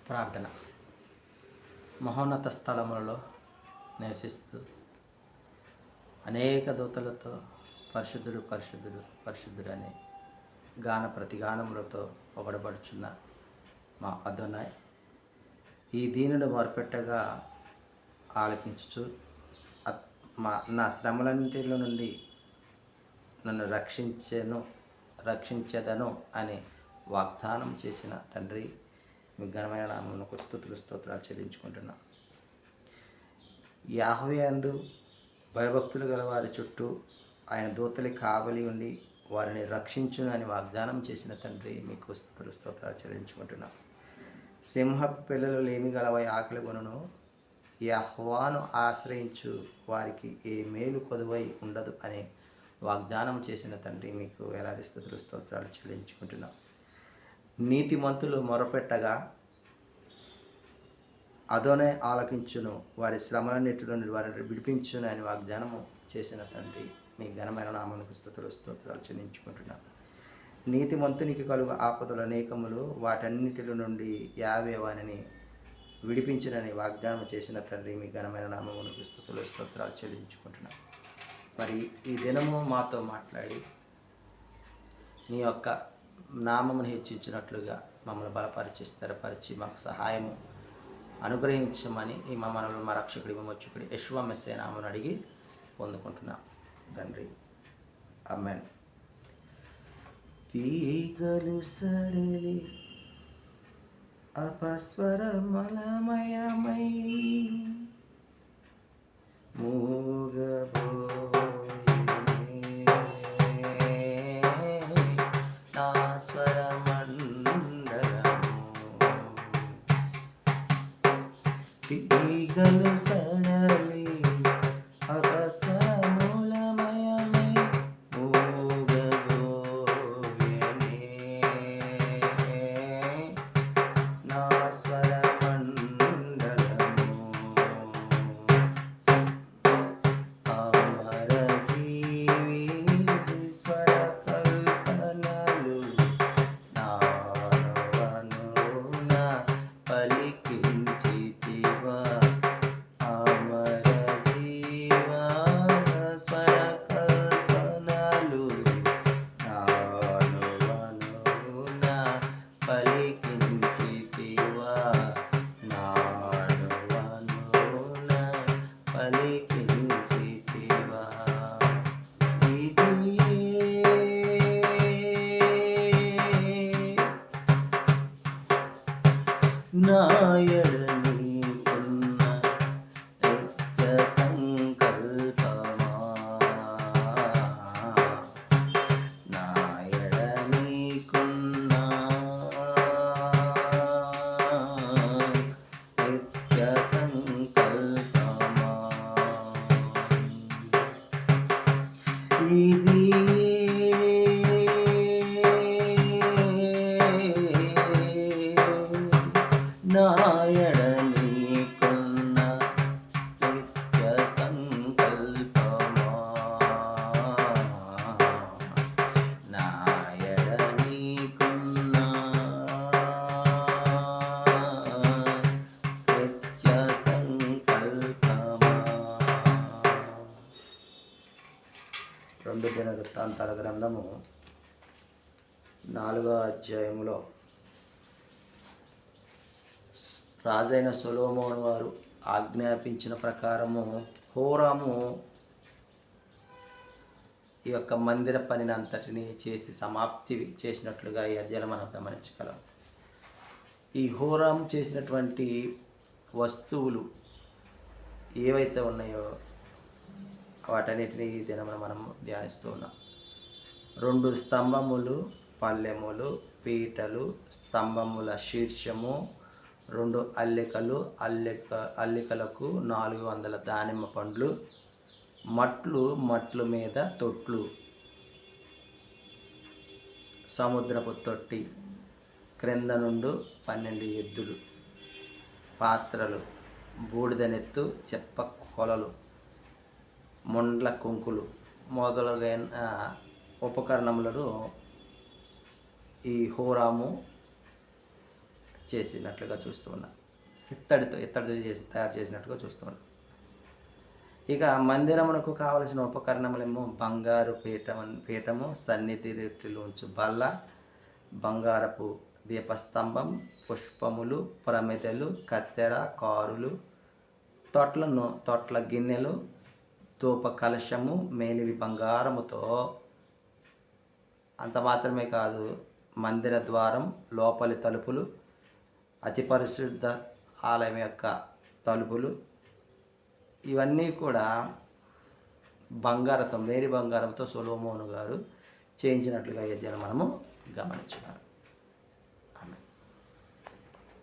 ప్రార్థన. మహోన్నత స్థలములలో నివసిస్తూ అనేక దూతలతో పరిశుద్ధుడు పరిశుద్ధుడు పరిశుద్ధుడు అనే ప్రతిగానములతో పొగడబడుచున్న మా అదోనాయ్, ఈ దీనుడు మొరపెట్టగా ఆలకించుచు నా శ్రమలన్నింటిలో నుండి నన్ను రక్షించేదను అని వాగ్దానం చేసిన తండ్రి, మీ ఘనమైన నామమునకు స్తోత్రాలు చెల్లించుకుంటున్నాం. యెహోవా యందు భయభక్తులు గల వారి చుట్టూ ఆయన దూతలి కావలి ఉండి వారిని రక్షించును అని వాగ్దానం చేసిన తండ్రి, మీకు స్తోత్రాలు చెల్లించుకుంటున్నాం. సింహపు పిల్లలు లేమి గలవై ఆకలి కొనును, యెహోవాను ఆశ్రయించు వారికి ఏ మేలు కొదువై ఉండదు అని వాగ్దానం చేసిన తండ్రి, మీకు వేలాది స్తోత్రాలు చెల్లించుకుంటున్నాం. నీతిమంతులు మొరపెట్టగా అదోనే ఆలకించును, వారి శ్రమలన్నిటిలో నుండి వారిని విడిపించును అని వాగ్దానము చేసిన తండ్రి, మీ ఘనమైన నామమునకు స్తోత్రాలు చెల్లించుకుంటున్నాం. నీతిమంతునికి కలుగు ఆపదలు అనేకములు, వాటన్నిటిలో నుండి యావే వారిని విడిపించునని వాగ్దానం చేసిన తండ్రి, మీ ఘనమైన నామమునకు స్తోత్రాలు చెల్లించుకుంటున్నాం. మరి ఈ దినము మాతో మాట్లాడి నీ యొక్క నామమును హెచ్చించినట్లుగా మమ్మల్ని బలపరిచి స్థిరపరిచి మాకు సహాయము అనుగ్రహించమని ఈ మమ్మల్ని మా రక్షకుడి విమోచకుడి యెషువా మెస్సీయ నామమును అడిగి పొందుకుంటున్నాం తండ్రి. ఆమేన్. తీగలు సడలి అపస్వరమలమయమై తీగలు సడలి అపస్వరములమయమై మూగబోయెనే నా స్వరమండలము. అమర జీవి స్వర కల్పనలు నానువనున పలికించితివా. అమర జీవా స్వర కల్పనలు నానువనున పలికించితివా. నానువనున పలికించితివా. నాయడ నీకున్న నిత్య సంకల్పమా, నాయడ నీకున్న నిత్య సంకల్పమా. ఇది నాయడ నీకున్న నిత్య సంకల్పమా, నాయడ నీకున్న నిత్య సంకల్పమా. 2 దినవృత్తాంతాల గ్రంథము 4వ అధ్యాయములో రాజైన సొలొమోను వారు ఆజ్ఞాపించిన ప్రకారము హోరాము ఈ యొక్క మందిర పనిని అంతటిని చేసి సమాప్తి చేసినట్లుగా ఈ అధ్యాయం మనం గమనించగలం. ఈ హోరాము చేసినటువంటి వస్తువులు ఏవైతే ఉన్నాయో వాటన్నిటిని ఈ దినమున మనం ధ్యానిస్తూ ఉన్నాం. 2 స్తంభములు, పల్లెములు, పీటలు, స్తంభముల శీర్షము, 2 అల్లికలు, అల్లికలకు 400 దానిమ్మ పండ్లు, మట్లు మీద తొట్లు, సముద్రపు తొట్టి, క్రింద నుండి 12 ఎద్దులు, పాత్రలు, బూడిదనెత్తు, చెప్ప కొలలు, మొండ్ల కుంకులు మొదలైన ఉపకరణములను ఈ హోరాము చేసినట్లుగా చూస్తూ ఉన్నాం. ఇత్తడితో తయారు చేసినట్టుగా చూస్తూ ఉన్నాం. ఇక మందిరమునకు కావలసిన ఉపకరణములేమో బంగారు పీఠము, సన్నిధి రొట్టెలు ఉంచు బల్ల, బంగారపు దీపస్తంభం, పుష్పములు, ప్రమిదలు, కత్తెర, కారులు, తొట్ల గిన్నెలు, ధూప కలశము, మేలివి బంగారముతో. అంత మాత్రమే కాదు, మందిర ద్వారం, లోపలి తలుపులు, అతి పరిశుద్ధ ఆలయం యొక్క తలుపులు, ఇవన్నీ కూడా మేలి బంగారంతో సొలొమోను గారు చేయించినట్లుగా ఈ అధ్యాయం మనము గమనించున్నాం.